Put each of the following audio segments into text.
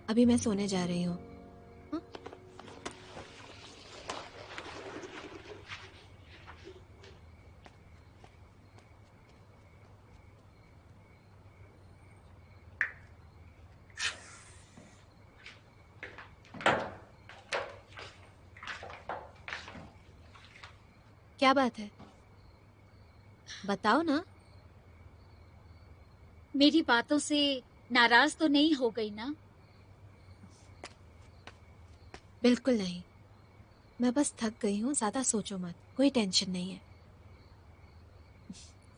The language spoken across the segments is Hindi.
अभी मैं सोने जा रही हूँ। हाँ? क्या बात है, बताओ ना। मेरी बातों से नाराज तो नहीं हो गई ना? बिल्कुल नहीं, मैं बस थक गई हूँ। ज्यादा सोचो मत, कोई टेंशन नहीं है।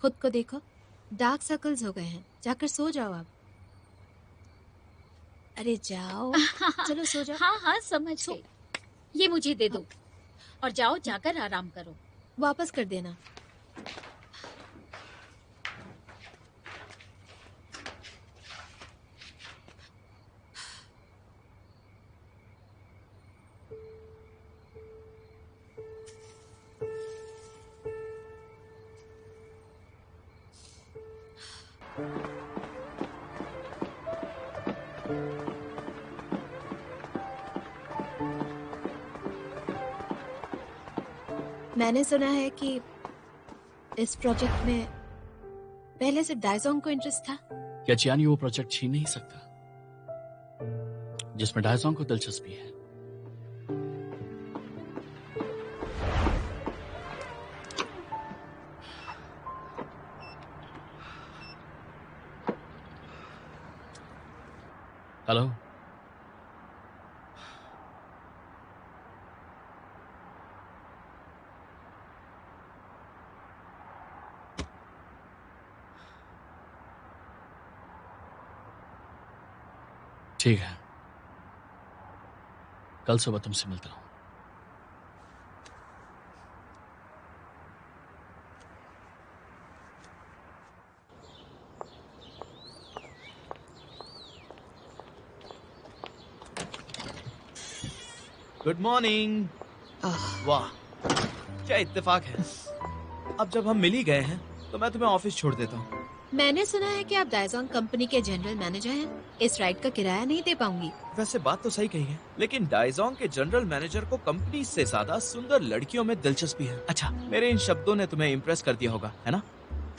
खुद को देखो, डार्क सर्कल्स हो गए हैं। जाकर सो जाओ आप। अरे जाओ, चलो सो जाओ। हाँ हाँ, समझ सो गई। ये मुझे दे हाँ, दो और जाओ जाकर आराम करो। वापस कर देना। मैंने सुना है कि इस प्रोजेक्ट में पहले से डायजोंग को इंटरेस्ट था। क्या चियानी वो प्रोजेक्ट छीन नहीं सकता जिसमें डायजोंग को दिलचस्पी है? हेलो, ठीक है, कल सुबह तुमसे मिलता हूं। Good morning. वाह, क्या इत्तेफाक है। अब जब हम मिल ही गए हैं तो मैं तुम्हें ऑफिस छोड़ देता हूँ। मैंने सुना है कि आप डायजोंग कंपनी के जनरल मैनेजर हैं। इस राइड का किराया नहीं दे पाऊंगी। वैसे बात तो सही कही है, लेकिन डायजोंग के जनरल मैनेजर को कंपनी से ज्यादा सुंदर लड़कियों में दिलचस्पी है। अच्छा, मेरे इन शब्दों ने तुम्हें इम्प्रेस कर दिया होगा, है ना?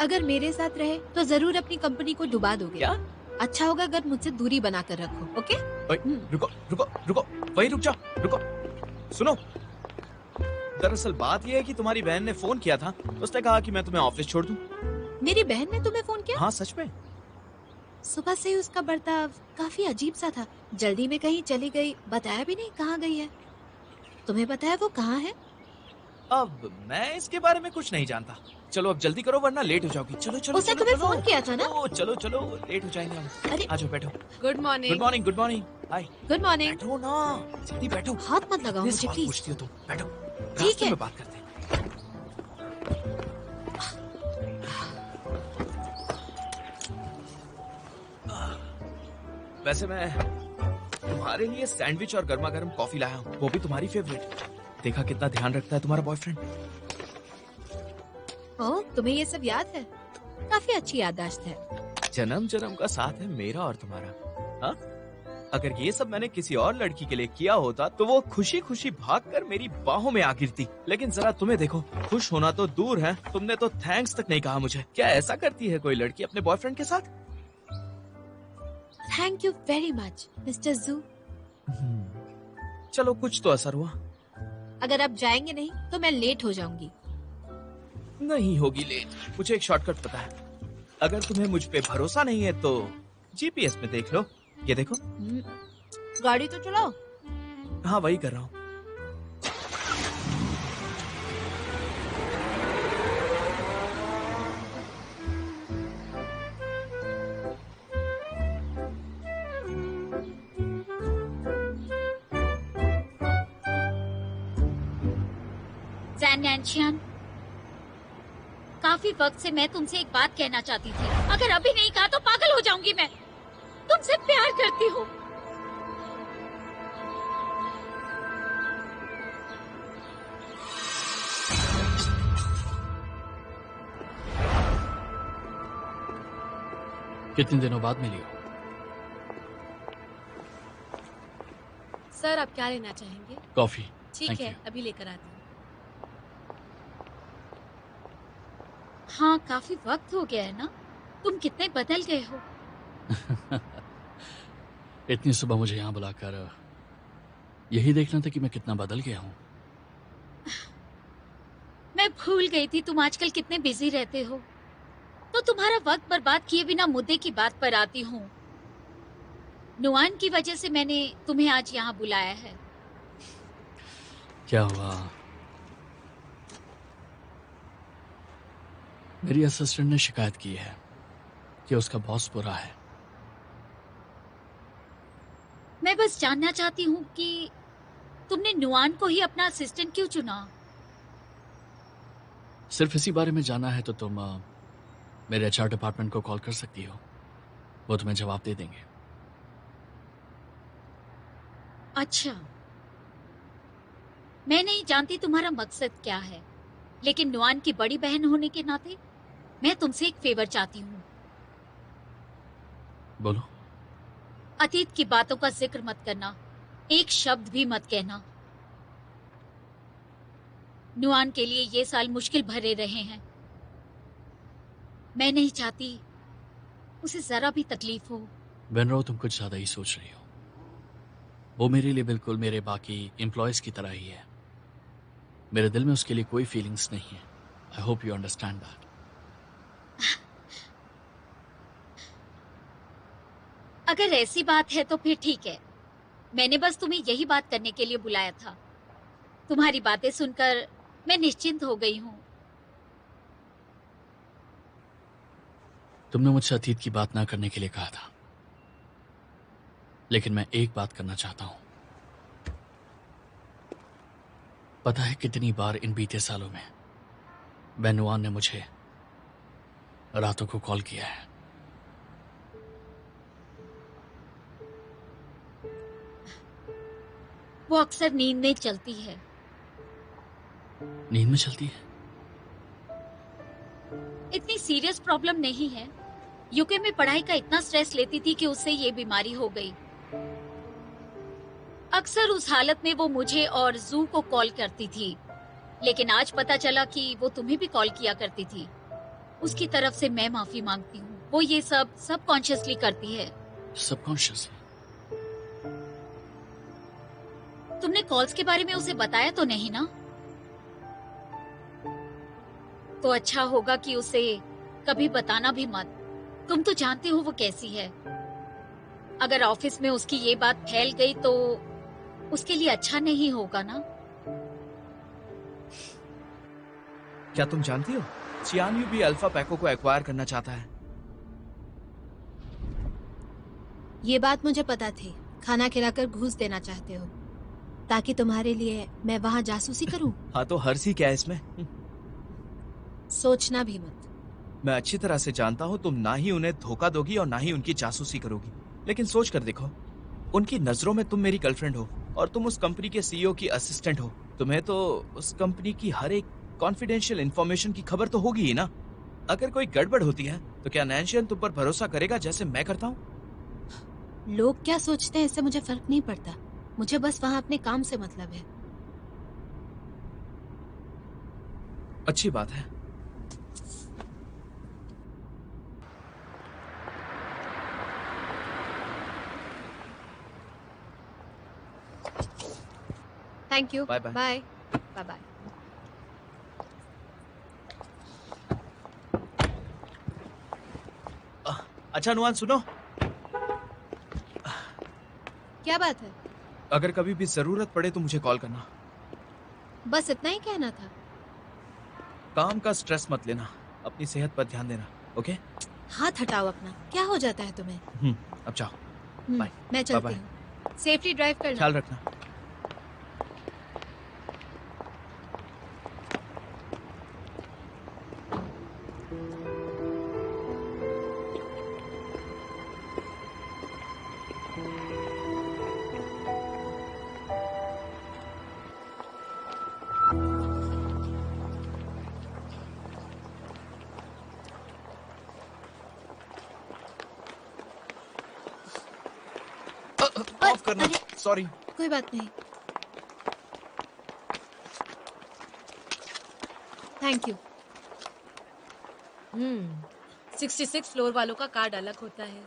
अगर मेरे साथ रहे तो जरूर अपनी कंपनी को डुबा दोगे। क्या? अच्छा होगा अगर मुझसे दूरी बना कर रखो। ओके? रुको रुको रुको, वहीं रुक जाओ। रुको, सुनो। दरअसल बात यह है कि तुम्हारी बहन ने फोन किया था। उसने कहा कि मैं तुम्हें ऑफिस छोड़ दूं। मेरी बहन ने तुम्हें फोन किया? हाँ, सच में। सुबह से ही उसका बर्ताव काफी अजीब सा था। जल्दी में कहीं चली गई, बताया भी नहीं कहाँ गई है। तुम्हें पता है वो कहाँ है? अब मैं इसके बारे में कुछ नहीं जानता। चलो अब जल्दी करो वरना लेट हो जाओगी। चलो चलो उसने चलो तुम्हें चलो। फोन किया था ना? ओ, चलो चलो, लेट हो जाएंगे हम। अरे आ जाओ, बैठो। Good morning. Good morning, good morning. Hi. Good morning. बैठो ना, जल्दी बैठो। हाथ मत लगाओ कितने मुझे सवाल प्लीज। पूछती हो तुम? बैठो, ठीक रास्ते है। में बात करते हैं। वैसे मैं तुम्हारे लिए सैंडविच और गर्मा गर्म कॉफी लाया हूँ, वो भी तुम्हारी फेवरेट। देखा कितना ध्यान रखता है तुम्हारा बॉयफ्रेंड। ओह, तुम्हें ये सब याद है? काफी अच्छी याददाश्त है। जन्म जन्म का साथ है मेरा और तुम्हारा। हाँ, अगर ये सब मैंने किसी और लड़की के लिए किया होता तो वो खुशी खुशी भागकर मेरी बाहों में आ गिरती। लेकिन जरा तुम्हें देखो, खुश होना तो दूर है, तुमने तो थैंक्स तक नहीं कहा मुझे। क्या ऐसा करती है कोई लड़की अपने बॉयफ्रेंड के साथ? Thank you very much mister जू। चलो, कुछ तो असर हुआ। अगर आप जाएंगे नहीं तो मैं लेट हो जाऊंगी। नहीं होगी लेट, मुझे एक शॉर्टकट पता है। अगर तुम्हें मुझ पे भरोसा नहीं है तो जीपीएस में देख लो। ये देखो। गाड़ी तो चलाओ। हाँ, वही कर रहा हूँ। जैन नैन्शियन, काफी वक्त से मैं तुमसे एक बात कहना चाहती थी। अगर अभी नहीं कहा तो पागल हो जाऊंगी मैं। तुमसे प्यार करती हूँ। कितने दिनों बाद मिली हो? सर आप क्या लेना चाहेंगे? कॉफी। ठीक Thank है, you. अभी लेकर आती हूँ। हाँ, काफी वक्त हो गया है ना? तुम कितने बदल गए हो। इतनी सुबह मुझे यहाँ बुलाकर यही देखना था कि मैं कितना बदल गया हूँ। मैं भूल गई थी तुम आजकल कितने बिजी रहते हो। तो तुम्हारा वक्त बर्बाद किए बिना मुद्दे की बात पर आती हूँ। नुआन की वजह से मैंने तुम्हें आज यहाँ बुलाया है। क्या हुआ? मेरी असिस्टेंट ने शिकायत की है कि उसका बॉस बुरा है। मैं बस जानना चाहती हूँ कि तुमने नुआन को ही अपना असिस्टेंट क्यों चुना? सिर्फ इसी बारे में जाना है तो तुम मेरे एचआर डिपार्टमेंट को कॉल कर सकती हो, वो तुम्हें जवाब दे देंगे। अच्छा, मैं नहीं जानती तुम्हारा मकसद क्या है, लेकिन नुआन की बड़ी बहन होने के नाते मैं तुमसे एक फेवर चाहती हूँ। बोलो। अतीत की बातों का जिक्र मत करना, एक शब्द भी मत कहना। नुआन के लिए ये साल मुश्किल भरे रहे हैं। मैं नहीं चाहती उसे जरा भी तकलीफ हो। बेनरो, तुम कुछ ज्यादा ही सोच रही हो। वो मेरे लिए बिल्कुल मेरे बाकी एम्प्लॉयज की तरह ही है। मेरे दिल में उसके लिए कोई फीलिंग्स नहीं है। I hope you understand that. अगर ऐसी बात है तो फिर ठीक है। मैंने बस तुम्हें यही बात करने के लिए बुलाया था। तुम्हारी बातें सुनकर मैं निश्चिंत हो गई हूँ। तुमने मुझसे अतीत की बात ना करने के लिए कहा था, लेकिन मैं एक बात करना चाहता हूं। पता है कितनी बार इन बीते सालों में बेनुआन ने मुझे रातों को कॉल किया है। वो अक्सर नींद में चलती है। नींद में चलती है? इतनी सीरियस प्रॉब्लम नहीं है। यूके में पढ़ाई का इतना स्ट्रेस लेती थी कि उससे ये बीमारी हो गई। अक्सर उस हालत में वो मुझे और जू को कॉल करती थी, लेकिन आज पता चला कि वो तुम्हें भी कॉल किया करती थी। उसकी तरफ से मैं माफी मांगती हूँ। वो ये सब सबकॉन्शियसली करती है। सबकॉन्शियस? तुमने कॉल्स के बारे में उसे बताया तो नहीं ना? तो अच्छा होगा कि उसे कभी बताना भी मत। तुम तो जानते हो वो कैसी है। अगर ऑफिस में उसकी ये बात फैल गई तो उसके लिए अच्छा नहीं होगा ना? क्या तुम जानती हो, चियानयू भी अल्फा पैको को एक्वायर करना चाहता है। ये बात मुझे पता थी। खाना खिलाकर घूस देना चाहते हो ताकि तुम्हारे लिए मैं वहां जासूसी करूं। हाँ, तो हर्षी क्या है इसमें? सोचना भी मत। मैं अच्छी तरह से जानता हूँ तुम ना ही उन्हें धोखा दोगी और ना ही उनकी जासूसी करोगी। लेकिन सोच कर देखो, उनकी नजरों में तुम मेरी गर्लफ्रेंड हो और तुम उस कंपनी के सीईओ की असिस्टेंट हो। तुम्हें तो उस कंपनी की हर एक कॉन्फिडेंशियल इंफॉर्मेशन की खबर तो होगी ही ना। अगर कोई गड़बड़ होती है तो क्या नैन्शियन तुम पर भरोसा करेगा जैसे मैं करता हूँ? लोग क्या सोचते हैं इससे मुझे फर्क नहीं पड़ता। मुझे बस वहां अपने काम से मतलब है। अच्छी बात है। Thank you. Bye bye. Bye bye bye. अच्छा नुआन, सुनो, क्या बात है? अगर कभी भी जरूरत पड़े तो मुझे कॉल करना। बस इतना ही कहना था। काम का स्ट्रेस मत लेना, अपनी सेहत पर ध्यान देना। ओके? हाथ हटाओ अपना। क्या हो जाता है तुम्हें? अब जाओ। बाय। मैं चलती बाय। हूँ। सेफली ड्राइव करना। ख्याल रखना। ऑफ करना। सॉरी। कोई बात नहीं। Thank you. 66 फ्लोर वालों का कार्ड अलग होता है।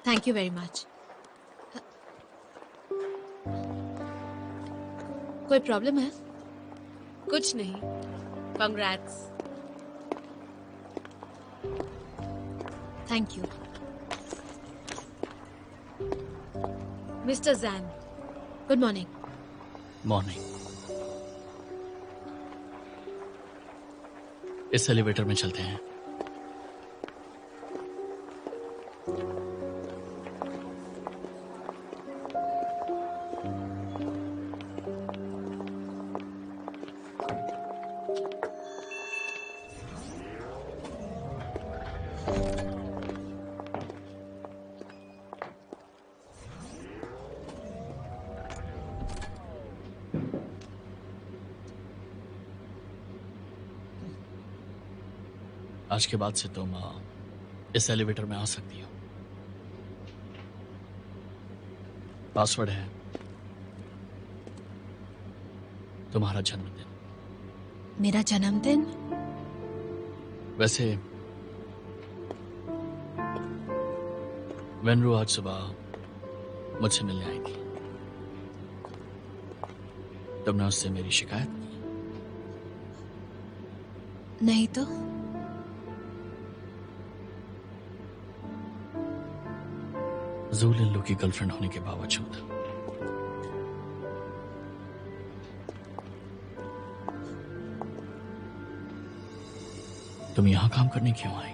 Thank you very much. कोई प्रॉब्लम है? कुछ नहीं। Congrats. Thank you. Mister Jain, good morning. Morning. इस एलिवेटर में चलते हैं। आज के बाद से तुम इस एलिवेटर में आ सकती हो। पासवर्ड है तुम्हारा जन्मदिन। मेरा जन्मदिन? वैसे वेनरू आज सुबह मुझसे मिलने आई थी। तुमने उससे मेरी शिकायत की? नहीं तो। जू लिनलू की गर्लफ्रेंड होने के बावजूद तुम यहां काम करने क्यों आई?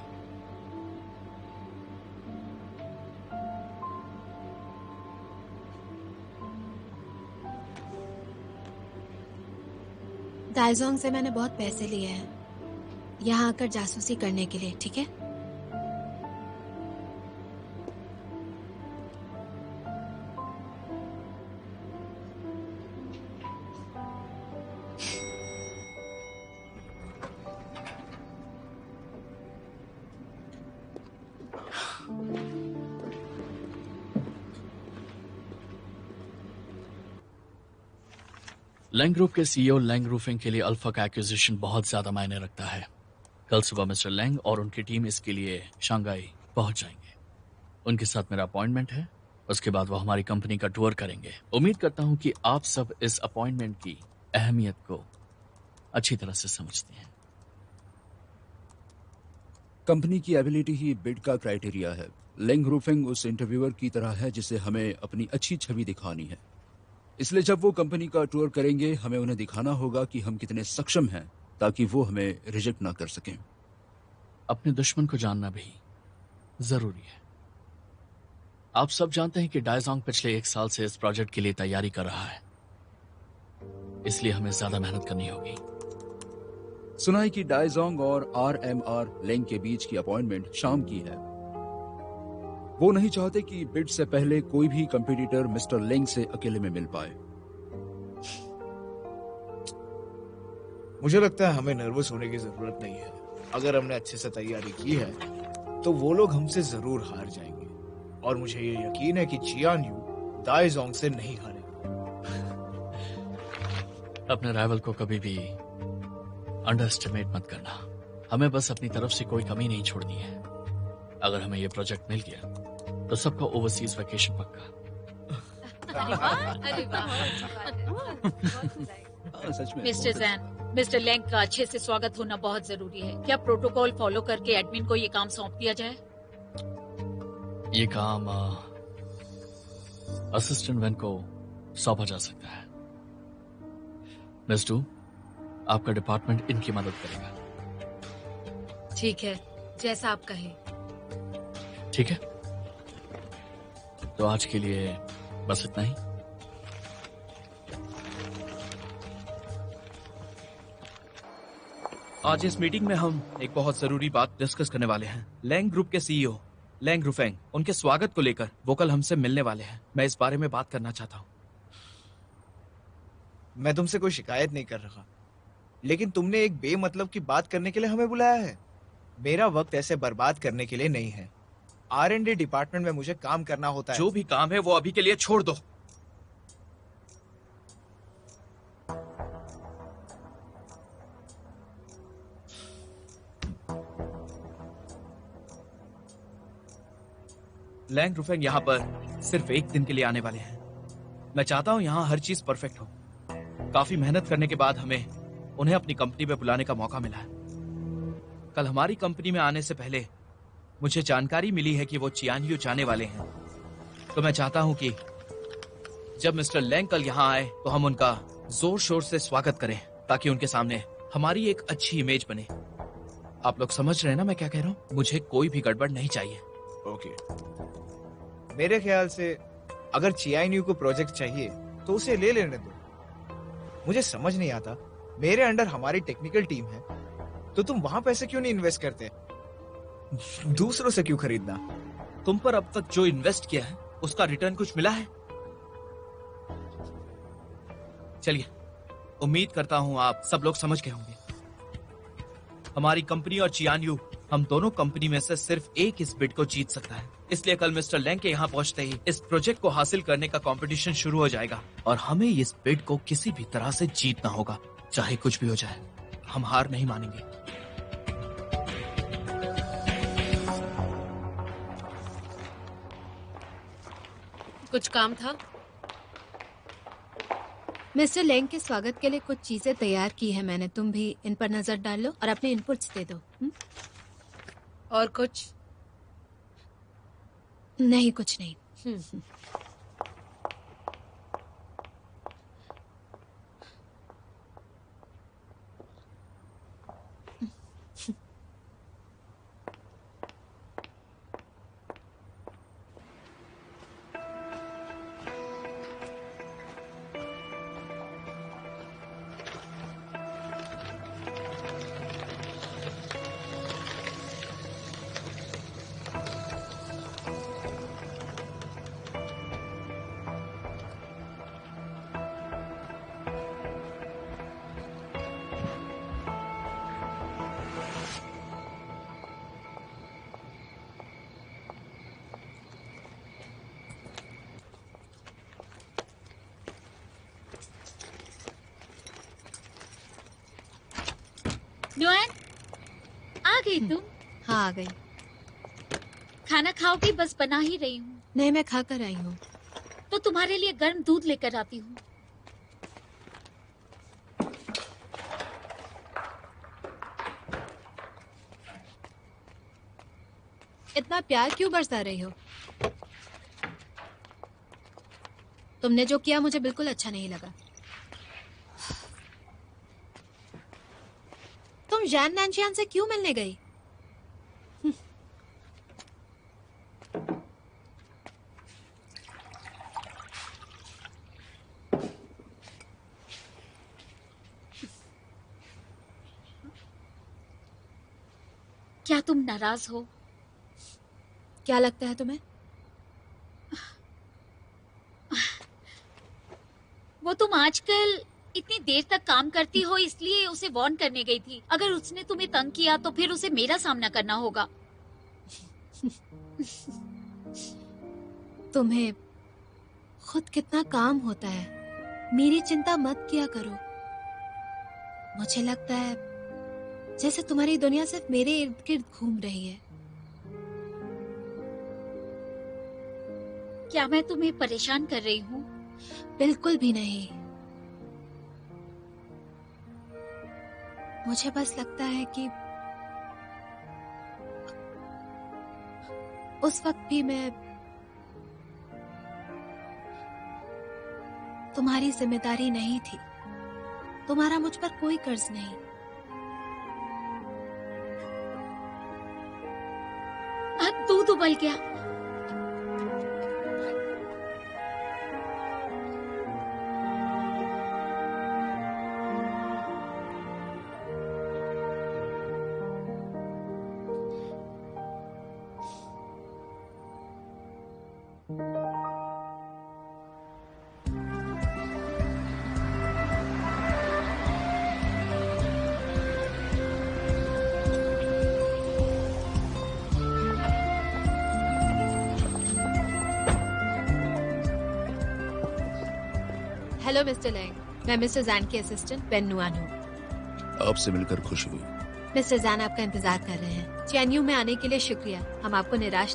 दाइजोंग से मैंने बहुत पैसे लिए हैं यहाँ आकर जासूसी करने के लिए, ठीक है? लैंग ग्रुप के सीईओ लैंग रूफिंग के लिए अल्फा का एक्विजिशन बहुत ज्यादा मायने रखता है। कल सुबह मिस्टर लैंग और उनकी टीम इसके लिए शंघाई पहुंच जाएंगे। उनके साथ मेरा अपॉइंटमेंट है। उसके बाद वो हमारी कंपनी का टूर करेंगे। उम्मीद करता हूं कि आप सब इस अपॉइंटमेंट की अहमियत को अच्छी तरह से समझते हैं। कंपनी की एबिलिटी ही बिड का क्राइटेरिया है। लैंग रूफिंग उस इंटरव्यूअर की तरह है जिसे हमें अपनी अच्छी छवि दिखानी है। इसलिए जब वो कंपनी का टूर करेंगे हमें उन्हें दिखाना होगा कि हम कितने सक्षम हैं ताकि वो हमें रिजेक्ट ना कर सकें। अपने दुश्मन को जानना भी जरूरी है। आप सब जानते हैं कि डायजोंग पिछले 1 साल से इस प्रोजेक्ट के लिए तैयारी कर रहा है, इसलिए हमें ज्यादा मेहनत करनी होगी। सुना है कि डायजोंग और आरएमआर लैंग के बीच की अपॉइंटमेंट शाम की है। वो नहीं चाहते कि बिड से पहले कोई भी कंपटीटर मिस्टर लैंग से अकेले में मिल पाए। मुझे लगता है हमें नर्वस होने की जरूरत नहीं है। अगर हमने अच्छे से तैयारी की है तो वो लोग हमसे जरूर हार जाएंगे, और मुझे ये यकीन है कि चियान यू दाइजोंग से नहीं हारेगा। अपने राइवल को कभी भी अंडर एस्टिमेट मत करना। हमें बस अपनी तरफ से कोई कमी नहीं छोड़नी है। अगर हमें ये प्रोजेक्ट मिल गया तो सबका ओवरसीज वेकेशन पक्का। अरे वाह, अच्छी बात है। सच में मिस्टर जैन, मिस्टर लैंग का अच्छे से स्वागत होना बहुत जरूरी है। क्या प्रोटोकॉल फॉलो करके एडमिन को ये काम सौंप दिया जाए? ये काम असिस्टेंट वेन को सौंपा जा सकता है। मिस डू, आपका डिपार्टमेंट इनकी मदद करेगा। ठीक है, जैसा आप कहें। ठीक है, तो आज के लिए बस इतना ही। आज इस मीटिंग में हम एक बहुत जरूरी बात डिस्कस करने वाले हैं। लैंग ग्रुप के सीईओ लैंग रूफेंग, उनके स्वागत को लेकर वो कल हमसे मिलने वाले हैं। मैं इस बारे में बात करना चाहता हूँ। मैं तुमसे कोई शिकायत नहीं कर रहा, लेकिन तुमने एक बेमतलब की बात करने के लिए हमें बुलाया है। मेरा वक्त ऐसे बर्बाद करने के लिए नहीं है। R&D डिपार्टमेंट में मुझे काम करना होता है। जो भी काम है वो अभी के लिए छोड़ दो। लैंग रुफेंग यहाँ पर सिर्फ एक दिन के लिए आने वाले हैं। मैं चाहता हूँ यहाँ हर चीज परफेक्ट हो। काफी मेहनत करने के बाद हमें उन्हें अपनी कंपनी में बुलाने का मौका मिला है। कल हमारी कंपनी में आने से पहले मुझे जानकारी मिली है कि वो चियानयू जाने वाले हैं। तो मैं चाहता हूँ कि जब मिस्टर लैंग कल यहाँ आए तो हम उनका जोर शोर से स्वागत करें, ताकि उनके सामने हमारी एक अच्छी इमेज बने। आप लोग समझ रहे हैं ना मैं क्या कह रहा हूँ? मुझे कोई भी गड़बड़ नहीं चाहिए। ओके। मेरे ख्याल से अगर चियानयू को प्रोजेक्ट चाहिए तो उसे ले लेने दो। मुझे समझ नहीं आता, मेरे अंडर हमारी टेक्निकल टीम है तो तुम वहां पैसे क्यों नहीं इन्वेस्ट करते? दूसरों से क्यों खरीदना? तुम पर अब तक जो इन्वेस्ट किया है उसका रिटर्न कुछ मिला है? चलिए, उम्मीद करता हूं आप सब लोग समझ गए होंगे। हमारी कंपनी और चियानयू, हम दोनों कंपनी में से सिर्फ एक इस बिड को जीत सकता है। इसलिए कल मिस्टर लैंग के यहाँ पहुंचते ही इस प्रोजेक्ट को हासिल करने का कंपटीशन शुरू हो जाएगा और हमें इस बिड को किसी भी तरह से जीतना होगा, चाहे कुछ भी हो जाए। हम हार नहीं मानेंगे। कुछ काम था? मिस्टर लेंग के स्वागत के लिए कुछ चीजें तैयार की है मैंने। तुम भी इन पर नजर डाल लो और अपने इनपुट्स दे दो। और कुछ? नहीं, कुछ नहीं। नुआन, आ गई तुम? हाँ, आ गई। खाना खाओगी? बस बना ही रही हूँ। नहीं, मैं खा कर आई हूँ। तो तुम्हारे लिए गर्म दूध लेकर आती हूँ। इतना प्यार क्यों बरसा रही हो? तुमने जो किया मुझे बिल्कुल अच्छा नहीं लगा। तुम जैन नैनशियान से क्यों मिलने गई? क्या तुम नाराज हो? क्या लगता है तुम्हें? वो तुम आजकल इतनी देर तक काम करती हो इसलिए उसे वार्न करने गई थी। अगर उसने तुम्हें तंग किया तो फिर उसे मेरा सामना करना होगा। तुम्हें खुद कितना काम होता है, मेरी चिंता मत किया करो। मुझे लगता है जैसे तुम्हारी दुनिया सिर्फ मेरे इर्द गिर्द घूम रही है। क्या मैं तुम्हें परेशान कर रही हूँ? बिल्कुल भी नहीं। मुझे बस लगता है कि उस वक्त भी मैं तुम्हारी जिम्मेदारी नहीं थी। तुम्हारा मुझ पर कोई कर्ज नहीं। दूध उबल गया। हेलो मिस्टर लैंग, मैं मिस्टर जैन की असिस्टेंट पेन नुआन हूँ। आपसे मिलकर खुशी हुई। मिस्टर जैन आपका इंतजार कर रहे हैं। चैन्यू में आने के लिए शुक्रिया। हम आपको निराश